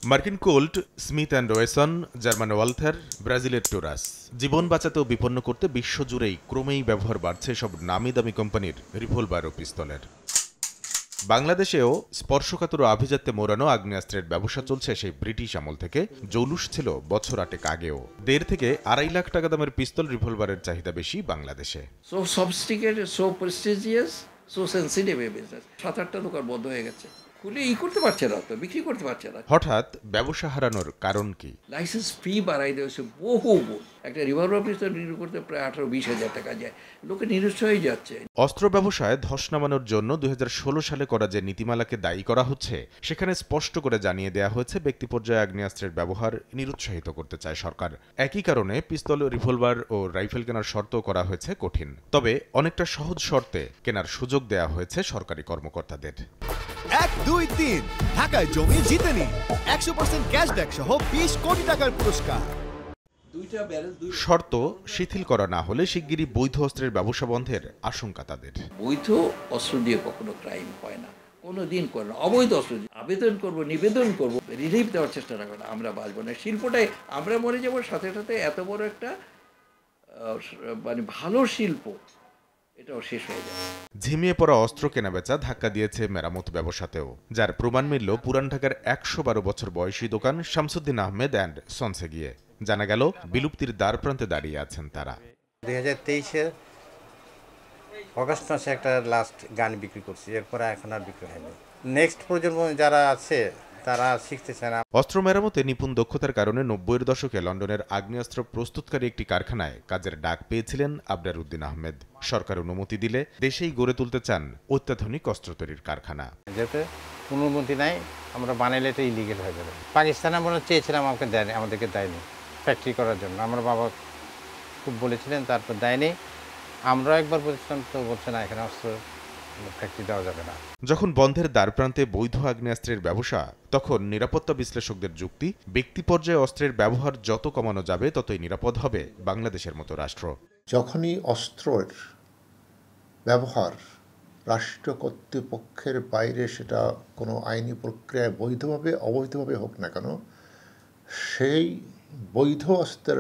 মার্কিন Colt, Smith and ওয়েসন, German Walther, ব্রাজিলের টোরাস। জীবন বাঁচাতে ও বিপন্ন করতে বিশ্বজুড়েই ক্রমেই ব্যবহার বাড়ছে সব নামি দামি কোম্পানির রিভলভার ও পিস্তলের। বাংলাদেশেও স্পর্শকাতর ও আভিজাত্যে মোড়ানো আগ্নেয়াস্ত্রের ব্যবসা চলছে সেই ব্রিটিশ আমল থেকে। জৌলুস ছিল বছর 8 আগেও। 1.5 থেকে 2.5 লাখ টাকা দামের পিস্তল রিভলভারের চাহিদা বেশি বাংলাদেশে। So sophisticated, so prestigious, so sensitive a business. 7-8টা দোকান বন্ধ হয়ে গেছে, খুলে করতে পারছে না, তো বিক্রি করতে পারছে না। হঠাৎ ব্যবসা হারানোর কারণ কি? লাইসেন্স ফি বাড়াই দেওয়া বহু গুণ। একটা রিভলভার পিস্তল বিক্রি করতে প্রায় 18-20 হাজার টাকা যায়, লোকে নিরুৎসাহ হয়ে যাচ্ছে। অস্ত্র ব্যবসায় ধস নামানোর জন্য 2016 সালে করা যে নীতিমালাকে দায়ী করা হচ্ছে, সেখানে স্পষ্ট করে জানিয়ে দেয়া হয়েছে ব্যক্তি পর্যায়ে আগ্নেয়াস্ত্রের ব্যবহার নিরুৎসাহিত করতে চায় সরকার। একই কারণে পিস্তল, রিভলভার ও রাইফেল কেনার শর্ত করা হয়েছে কঠিন। তবে অনেকটা সহজ শর্তে কেনার সুযোগ দেয়া হয়েছে সরকারি কর্মকর্তাদের। 1, 2, 3 ঢাকায় জমি জিতে নিন 100% ক্যাশব্যাক সহ 20 কোটি টাকার পুরস্কার। শর্ত শিথিল করা না হলে শিগগিরই বৈধ অস্ত্রের ব্যবসা বন্ধের আশঙ্কা তাদের। বৈধ অস্ত্র দিয়ে কখনো ক্রাইম হয় না, কোনো দিন করে না। অবৈধ অস্ত্র আবেদন করবো, নিবেদন করবো, রিলিফ দেওয়ার চেষ্টা রাখবো না, আমরা বাঁচবো না। শিল্পটাই আমরা মরে যাবো, সাথে সাথে এত বড় একটা মানে ভালো শিল্প এটাও শেষ হয়ে যাবে। ঝিমিয়ে পড়া অস্ত্র কেনাবেচা ধাক্কা দিয়েছে মেরামত ব্যবসাতেও, যার প্রমাণ মিলল পুরান ঢাকার 112 বছর বয়সী দোকান শামসুদ্দিন আহমেদ অ্যান্ড সন্সে গিয়ে। জানা গেল বিলুপ্তির দ্বার প্রান্তে দাঁড়িয়ে আছেন তারা। 2023-এর অগাস্ট মাসে একটা লাস্ট গান বিক্রি করছি, এরপরে এখন আর বিক্রি হয়নি। নেক্সট প্রজন্ম যারা আছে তারা শিখতেছে না। অস্ত্র মেরামতে নিপুণ দক্ষতার কারণে 90-এর দশকে লন্ডনের আগ্নেয়াস্ত্র প্রস্তুতকারী একটি কারখানায় কাজের ডাক পেয়েছিলেন আবরার উদ্দিন আহমেদ। সরকার অনুমতি দিলে দেশেই গড়ে তুলতে চান অত্যাধুনিক অস্ত্র তৈরির কারখানা। যেহেতু কোনো অনুমতি নাই, আমরা বানাইলে এটা ইলিগেল হয়ে যাবে। পাকিস্তানে আমরা চেয়েছিলাম, আমাদেরকে দেয়নি ফ্যাক্টরি করার জন্য। আমার বাবা খুব বলেছিলেন, তারপর দেয়নি। আমরা একবার বলেছিলাম, তো বলছে না, এখানে অস্ত্র ফ্যাক্টরি দেওয়া যাবে না। যখন বন্ধের দ্বারপ্রান্তে বৈধ আগ্নেয়াস্ত্রের ব্যবসা, তখন নিরাপত্তা বিশ্লেষকদের যুক্তি, ব্যক্তি পর্যায়ে অস্ত্রের ব্যবহার যত কমানো যাবে ততই নিরাপদ হবে বাংলাদেশের মতো রাষ্ট্র। যখনই অস্ত্রের ব্যবহার রাষ্ট্র কর্তৃপক্ষের বাইরে, সেটা কোনো আইনি প্রক্রিয়ায় বৈধভাবে অবৈধভাবে হোক না কেন, সেই বৈধ অস্ত্রের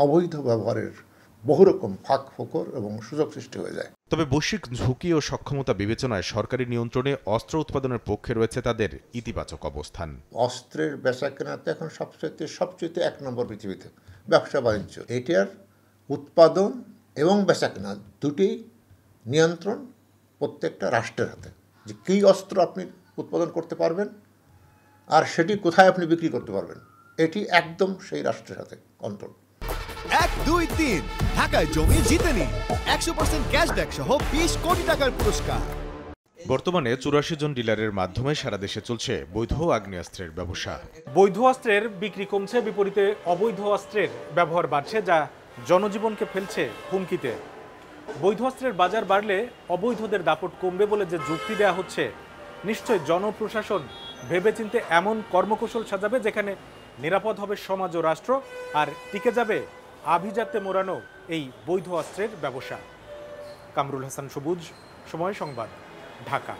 অবৈধ ব্যবহারের বহু রকম ফাঁক ফোকর এবং সুযোগ সৃষ্টি হয়ে যায়। তবে বৈশ্বিক ঝুঁকি ও সক্ষমতা বিবেচনায় সরকারি নিয়ন্ত্রণে অস্ত্র উৎপাদনের পক্ষে রয়েছে তাদের ইতিবাচক অবস্থান। অস্ত্রের বেচা কেনাতে এখন সবচেয়ে 1 নম্বর পৃথিবীতে ব্যবসা বাণিজ্য। এটার উৎপাদন এবং বেচা কেনা দুটি নিয়ন্ত্রণ প্রত্যেকটা রাষ্ট্রের হাতে, যে কী অস্ত্র আপনি উৎপাদন করতে পারবেন আর সেটি কোথায় আপনি বিক্রি করতে পারবেন, এটি একদম সেই রাষ্ট্রের হাতে কন্ট্রোল। 1, 2, 3 ঢাকায় জমি জিতে নিন 100% ক্যাশব্যাক সহ 20 কোটি টাকার পুরস্কার। বর্তমানে 84 জন ডিলারের মাধ্যমে সারা দেশে চলছে বৈধ আগ্নেয়াস্ত্রের ব্যবসা। বৈধ অস্ত্রের বিক্রি কমছে, বিপরীতে অবৈধ অস্ত্রের ব্যবহার বাড়ছে, যা জনজীবনকে ফেলছে হুমকিতে। বৈধ অস্ত্রের বাজার বাড়লে অবৈধদের দাপট কমবে বলে যে যুক্তি দেয়া হচ্ছে, নিশ্চয় জনপ্রশাসন ভেবেচিন্তে এমন কর্মকৌশল সাজাবে যেখানে নিরাপদ হবে সমাজ ও রাষ্ট্র, আর টিকে যাবে আভিজাত্যে মোড়ানো এই বৈধ অস্ত্রের ব্যবসা। কামরুল হাসান সবুজ, সময় সংবাদ, ঢাকা।